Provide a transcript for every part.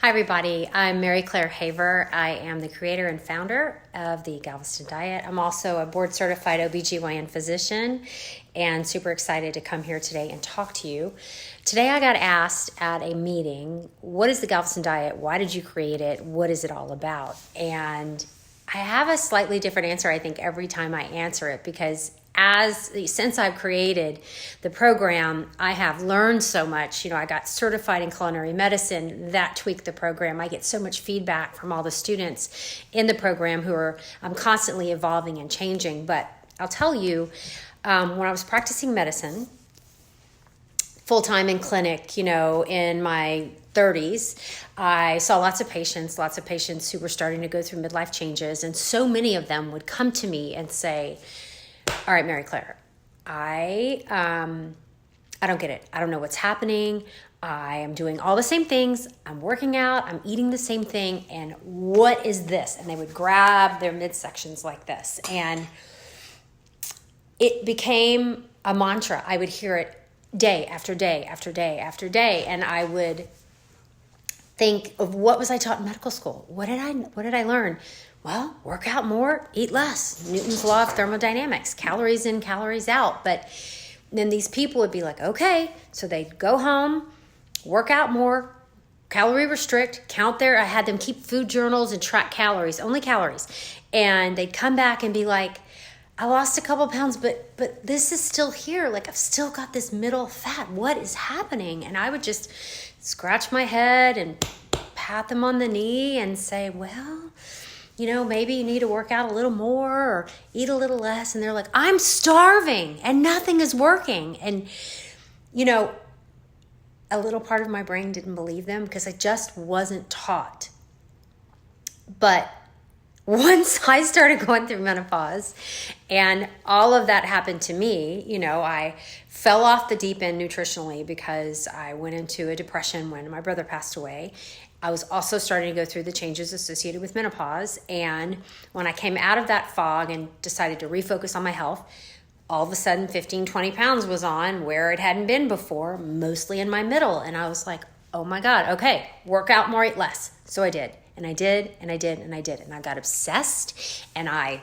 Hi everybody, I'm Mary Claire Haver. I am the creator and founder of the Galveston Diet. I'm also a board certified OB-GYN physician and super excited to come here today and talk to you. Today I got asked at a meeting, what is the Galveston Diet? Why did you create it? What is it all about? And I have a slightly different answer, I think, every time I answer it, because since I've created the program, I have learned so much. I got certified in culinary medicine. That tweaked the program. I get so much feedback from all the students in the program I'm constantly evolving and changing. But I'll tell you, when I was practicing medicine full-time in clinic, in my 30s, I saw lots of patients who were starting to go through midlife changes. And so many of them would come to me and say, all right, Mary Claire, I don't get it. I don't know what's happening. I am doing all the same things. I'm working out. I'm eating the same thing. And what is this? And they would grab their midsections like this. And it became a mantra. I would hear it day after day after day after day. And I would think of, what was I taught in medical school? What did I learn? Well, work out more, eat less. Newton's law of thermodynamics, calories in, calories out. But then these people would be like, okay, so they'd go home, work out more, calorie restrict, I had them keep food journals and track calories, only calories. And they'd come back and be like, I lost a couple pounds, but this is still here. Like, I've still got this middle fat. What is happening? And I would just scratch my head and pat them on the knee and say, well, maybe you need to work out a little more or eat a little less. And they're like, I'm starving and nothing is working. And, a little part of my brain didn't believe them because I just wasn't taught. But once I started going through menopause and all of that happened to me, I fell off the deep end nutritionally because I went into a depression when my brother passed away. I was also starting to go through the changes associated with menopause. And when I came out of that fog and decided to refocus on my health, all of a sudden 15, 20 pounds was on where it hadn't been before, mostly in my middle. And I was like, oh my God, okay, work out more, eat less. So I did. And I did, and I did, and I did. And I got obsessed, and I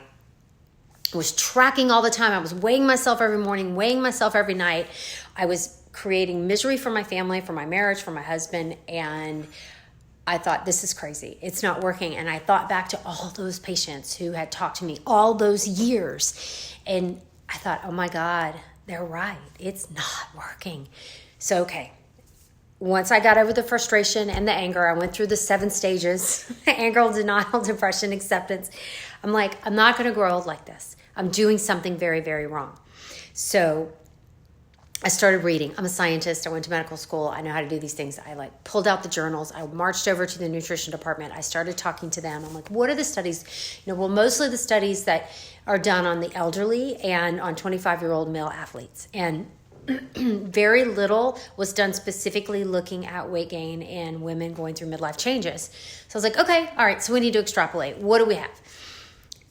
was tracking all the time. I was weighing myself every morning, weighing myself every night. I was creating misery for my family, for my marriage, for my husband, and I thought, this is crazy. It's not working. And I thought back to all those patients who had talked to me all those years, and I thought, oh my God, they're right. It's not working. So, okay. Once I got over the frustration and the anger, I went through the 7 stages, anger, denial, depression, acceptance. I'm like, I'm not going to grow old like this. I'm doing something very, very wrong. So I started reading. I'm a scientist. I went to medical school. I know how to do these things. I pulled out the journals. I marched over to the nutrition department. I started talking to them. I'm like, what are the studies? Mostly the studies that are done on the elderly and on 25-year-old male athletes. And very little was done specifically looking at weight gain in women going through midlife changes. So I was like, okay, all right, so we need to extrapolate. What do we have?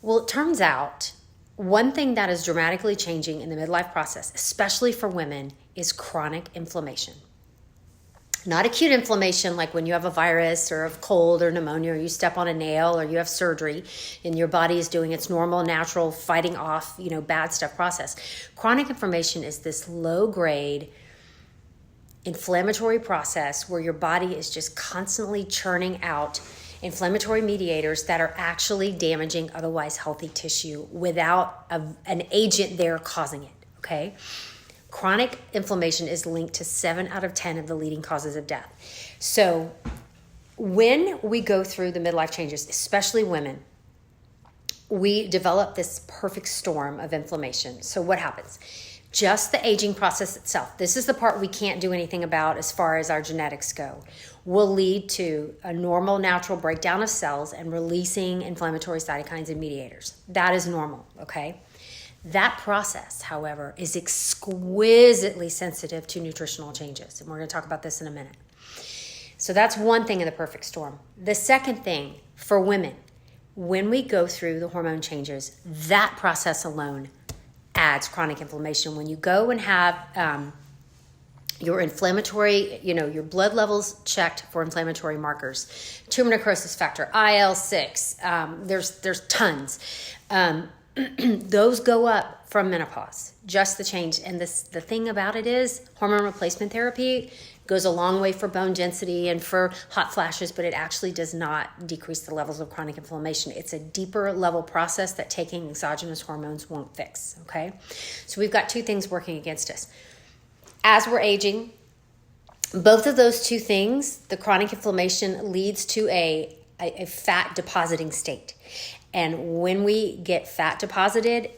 Well, it turns out one thing that is dramatically changing in the midlife process, especially for women, is chronic inflammation. Not acute inflammation like when you have a virus or a cold or pneumonia, or you step on a nail or you have surgery and your body is doing its normal, natural fighting off, bad stuff process. Chronic inflammation is this low-grade inflammatory process where your body is just constantly churning out inflammatory mediators that are actually damaging otherwise healthy tissue without an agent there causing it, okay? Chronic inflammation is linked to 7 out of 10 of the leading causes of death. So when we go through the midlife changes, especially women, we develop this perfect storm of inflammation. So what happens? Just the aging process itself, this is the part we can't do anything about as far as our genetics go, will lead to a normal natural breakdown of cells and releasing inflammatory cytokines and mediators. That is normal, okay? That process, however, is exquisitely sensitive to nutritional changes. And we're going to talk about this in a minute. So that's one thing in the perfect storm. The second thing for women, when we go through the hormone changes, that process alone adds chronic inflammation. When you go and have your inflammatory, your blood levels checked for inflammatory markers, tumor necrosis factor, IL-6, there's tons. Those go up from menopause, just the change. And the thing about it is hormone replacement therapy goes a long way for bone density and for hot flashes, but it actually does not decrease the levels of chronic inflammation. It's a deeper level process that taking exogenous hormones won't fix, okay? So we've got two things working against us. As we're aging, both of those two things, the chronic inflammation leads to a fat depositing state. And when we get fat deposited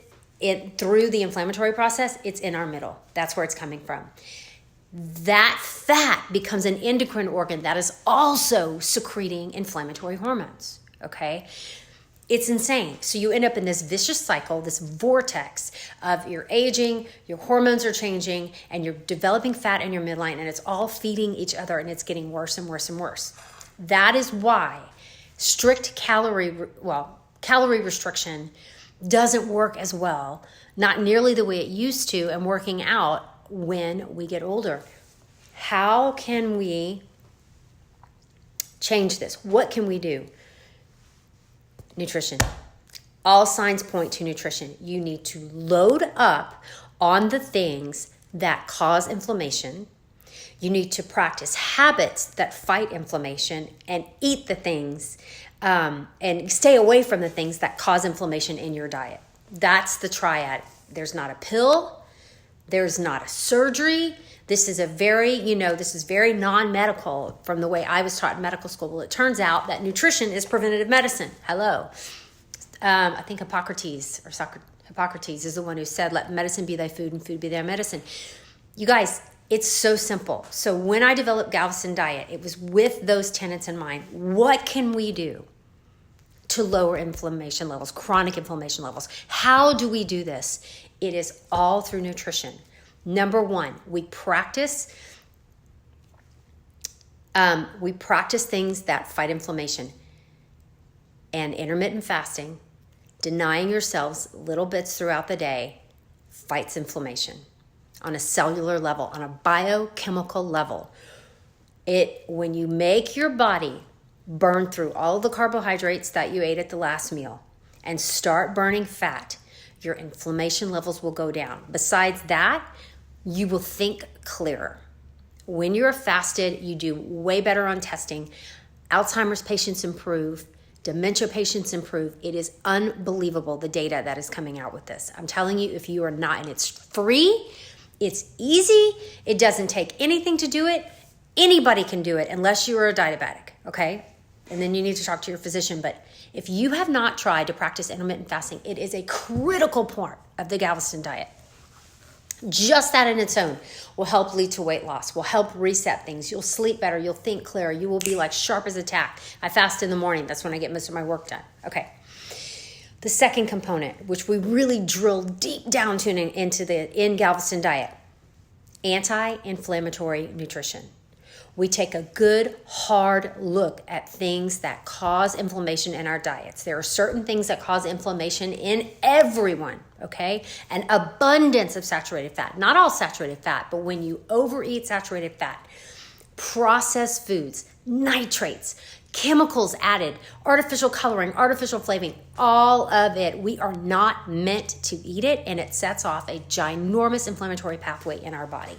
through the inflammatory process, it's in our middle. That's where it's coming from. That fat becomes an endocrine organ that is also secreting inflammatory hormones, okay? It's insane. So you end up in this vicious cycle, this vortex of you're aging, your hormones are changing, and you're developing fat in your midline, and it's all feeding each other, and it's getting worse and worse and worse. That is why strict calorie restriction doesn't work as well, not nearly the way it used to, and working out when we get older. How can we change this? What can we do? Nutrition. All signs point to nutrition. You need to load up on the things that cause inflammation. You need to practice habits that fight inflammation and eat the things and stay away from the things that cause inflammation in your diet. That's the triad. There's not a pill. There's not a surgery. This is very non-medical from the way I was taught in medical school. Well, it turns out that nutrition is preventative medicine. Hello. I think Hippocrates is the one who said, let medicine be thy food and food be thy medicine. You guys, it's so simple. So when I developed Galveston Diet, it was with those tenets in mind. What can we do to lower inflammation levels, chronic inflammation levels? How do we do this? It is all through nutrition. Number one, we practice things that fight inflammation. And intermittent fasting, denying yourselves little bits throughout the day, fights inflammation on a cellular level, on a biochemical level. When you make your body burn through all the carbohydrates that you ate at the last meal and start burning fat, your inflammation levels will go down. Besides that, you will think clearer. When you're fasted, you do way better on testing. Alzheimer's patients improve. Dementia patients improve. It is unbelievable, the data that is coming out with this. I'm telling you, if you are not, and it's free, it's easy, it doesn't take anything to do it. Anybody can do it unless you are a diabetic, okay? And then you need to talk to your physician. But if you have not tried to practice intermittent fasting, it is a critical part of the Galveston Diet. Just that in its own will help lead to weight loss, will help reset things. You'll sleep better. You'll think clearer. You will be like sharp as a tack. I fast in the morning. That's when I get most of my work done. Okay. The second component, which we really drill deep down in Galveston Diet, anti-inflammatory nutrition. We take a good, hard look at things that cause inflammation in our diets. There are certain things that cause inflammation in everyone, okay? An abundance of saturated fat. Not all saturated fat, but when you overeat saturated fat, processed foods, nitrates, chemicals added, artificial coloring, artificial flavoring, all of it. We are not meant to eat it, and it sets off a ginormous inflammatory pathway in our body.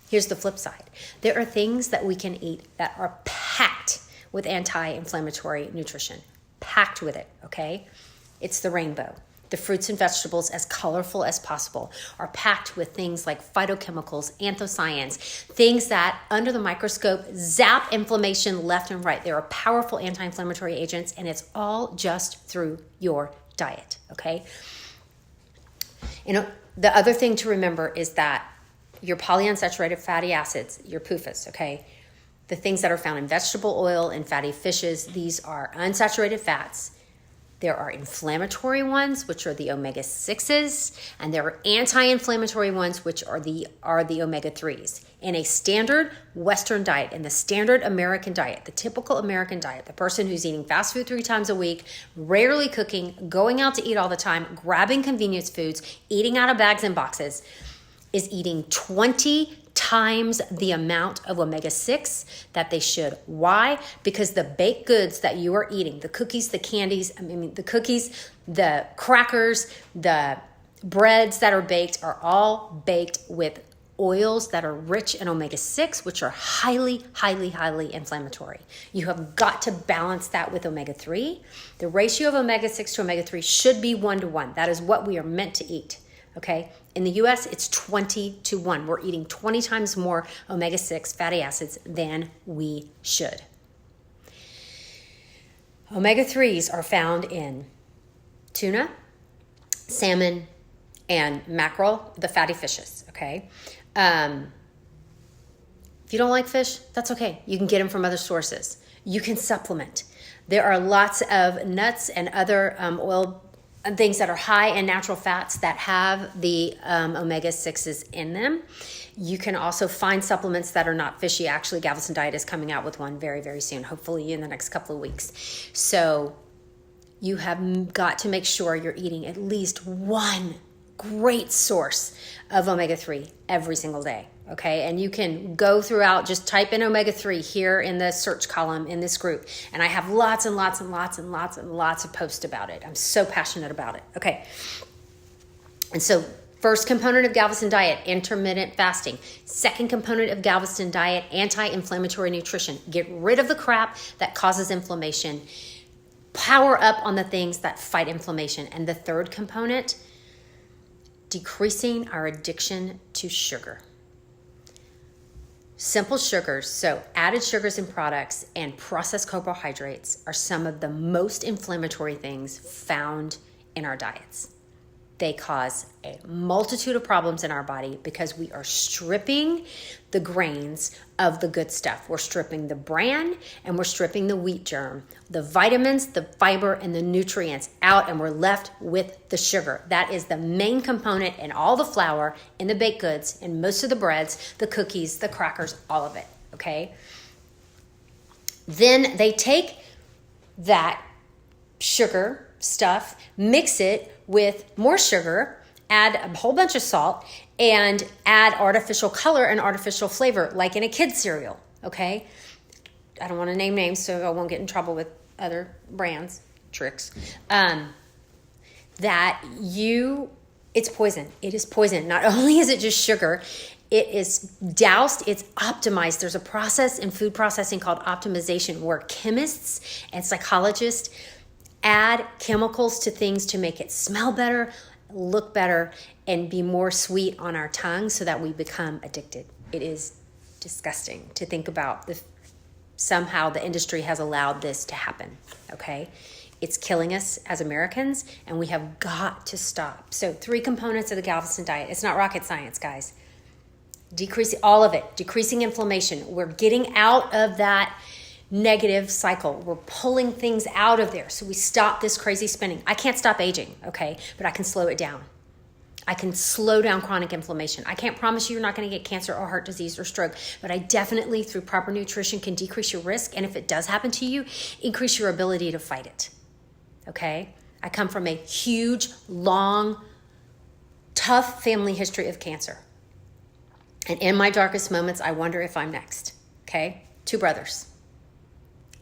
Here's the flip side. There are things that we can eat that are packed with anti-inflammatory nutrition. Packed with it, okay? It's the rainbow. The fruits and vegetables, as colorful as possible, are packed with things like phytochemicals, anthocyanins, things that, under the microscope, zap inflammation left and right. There are powerful anti-inflammatory agents, and it's all just through your diet, okay? The other thing to remember is that your polyunsaturated fatty acids, your PUFAs, okay? The things that are found in vegetable oil and fatty fishes, these are unsaturated fats. There are inflammatory ones, which are the omega-6s, and there are anti-inflammatory ones, which are the omega-3s. In a standard Western diet, in the standard American diet, the typical American diet, the person who's eating fast food 3 times a week, rarely cooking, going out to eat all the time, grabbing convenience foods, eating out of bags and boxes, is eating 20 times the amount of omega-6 that they should. Why? Because the baked goods that you are eating, the cookies, the candies, the cookies, the crackers, the breads that are baked are all baked with oils that are rich in omega-6, which are highly, highly, highly inflammatory. You have got to balance that with omega-3. The ratio of omega-6 to omega-3 should be 1-to-1. That is what we are meant to eat, okay? In the US, it's 20-to-1. We're eating 20 times more omega-6 fatty acids than we should. Omega-3s are found in tuna, salmon, and mackerel, the fatty fishes, okay? If you don't like fish, that's okay. You can get them from other sources. You can supplement. There are lots of nuts and other oil and things that are high in natural fats that have the omega-6s in them. You can also find supplements that are not fishy. Actually, Galveston Diet is coming out with one very, very soon, hopefully in the next couple of weeks. So you have got to make sure you're eating at least one great source of omega-3 every single day, okay? And you can go throughout, just type in omega-3 here in the search column in this group, and I have lots and lots and lots and lots and lots of posts about it. I'm so passionate about it, okay? And so first component of Galveston Diet, intermittent fasting. Second component of Galveston Diet, anti-inflammatory nutrition. Get rid of the crap that causes inflammation. Power up on the things that fight inflammation. And the third component, decreasing our addiction to sugar. Simple sugars, so added sugars in products and processed carbohydrates are some of the most inflammatory things found in our diets. They cause a multitude of problems in our body because we are stripping the grains of the good stuff. We're stripping the bran and we're stripping the wheat germ, the vitamins, the fiber, and the nutrients out, and we're left with the sugar. That is the main component in all the flour, in the baked goods, in most of the breads, the cookies, the crackers, all of it, okay? Then they take that sugar stuff, mix it with more sugar, add a whole bunch of salt, and add artificial color and artificial flavor, like in a kid's cereal, okay? I don't want to name names, so I won't get in trouble with other brands, tricks. It's poison. It is poison. Not only is it just sugar, it is doused, it's optimized. There's a process in food processing called optimization where chemists and psychologists add chemicals to things to make it smell better, look better, and be more sweet on our tongue so that we become addicted. It is disgusting to think about. Somehow the industry has allowed this to happen, okay? It's killing us as Americans, and we have got to stop. So 3 components of the Galveston Diet. It's not rocket science, guys. Decreasing all of it, decreasing inflammation. We're getting out of that negative cycle. We're pulling things out of there so we stop this crazy spinning. I can't stop aging, okay, but I can slow it down. I can slow down chronic inflammation. I can't promise you you're not going to get cancer or heart disease or stroke, but I definitely, through proper nutrition, can decrease your risk, and if it does happen to you, increase your ability to fight it, okay? I come from a huge, long, tough family history of cancer, and in my darkest moments, I wonder if I'm next, okay? 2 brothers.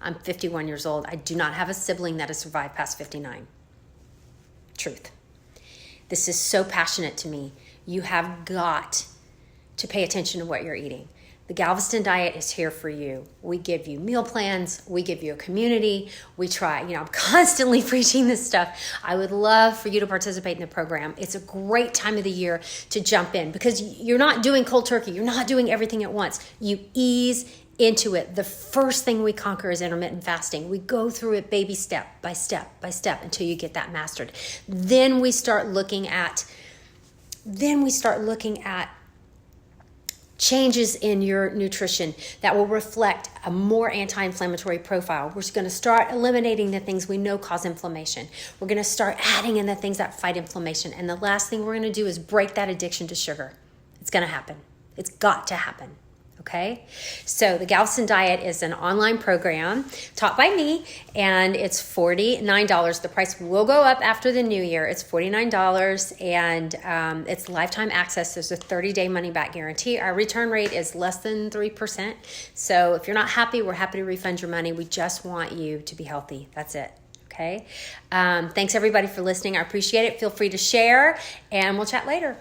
I'm 51 years old. I do not have a sibling that has survived past 59. Truth. This is so passionate to me. You have got to pay attention to what you're eating. The Galveston Diet is here for you. We give you meal plans. We give you a community. We try, I'm constantly preaching this stuff. I would love for you to participate in the program. It's a great time of the year to jump in because you're not doing cold turkey. You're not doing everything at once. You ease into it. The first thing we conquer is intermittent fasting. We go through it baby step by step by step until you get that mastered. Then we start looking at changes in your nutrition that will reflect a more anti-inflammatory profile. We're going to start eliminating the things we know cause inflammation. We're going to start adding in the things that fight inflammation. And the last thing we're going to do is break that addiction to sugar. It's going to happen. It's got to happen. Okay, so the Galveston Diet is an online program taught by me, and it's $49. The price will go up after the new year. It's $49, and it's lifetime access. There's a 30-day money-back guarantee. Our return rate is less than 3%. So if you're not happy, we're happy to refund your money. We just want you to be healthy. That's it. Okay. Thanks everybody for listening. I appreciate it. Feel free to share, and we'll chat later.